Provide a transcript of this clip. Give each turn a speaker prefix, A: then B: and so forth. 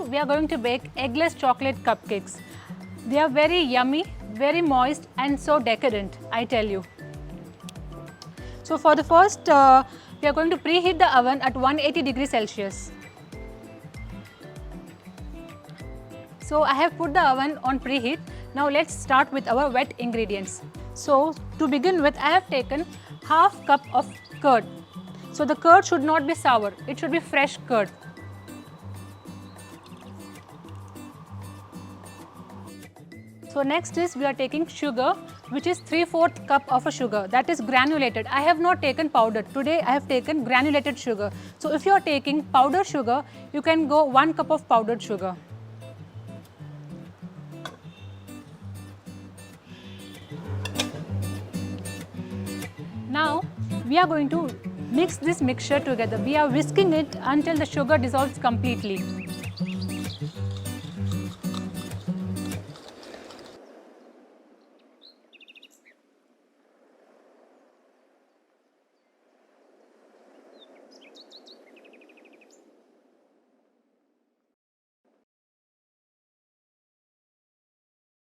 A: we are going to bake eggless chocolate cupcakes. They are very yummy, very moist and so decadent, I tell you. So for the first, we are going to preheat the oven at 180 degrees Celsius. So I have put the oven on preheat. Now let's start with our wet ingredients. So to begin with, I have taken half cup of curd. So the curd should not be sour, it should be fresh curd. So next is we are taking sugar, which is 3/4 cup of a sugar, that is granulated. I have not taken powder. Today I have taken granulated sugar. So if you are taking powdered sugar, you can go 1 cup of powdered sugar. Now we are going to mix this mixture together. We are whisking it until the sugar dissolves completely.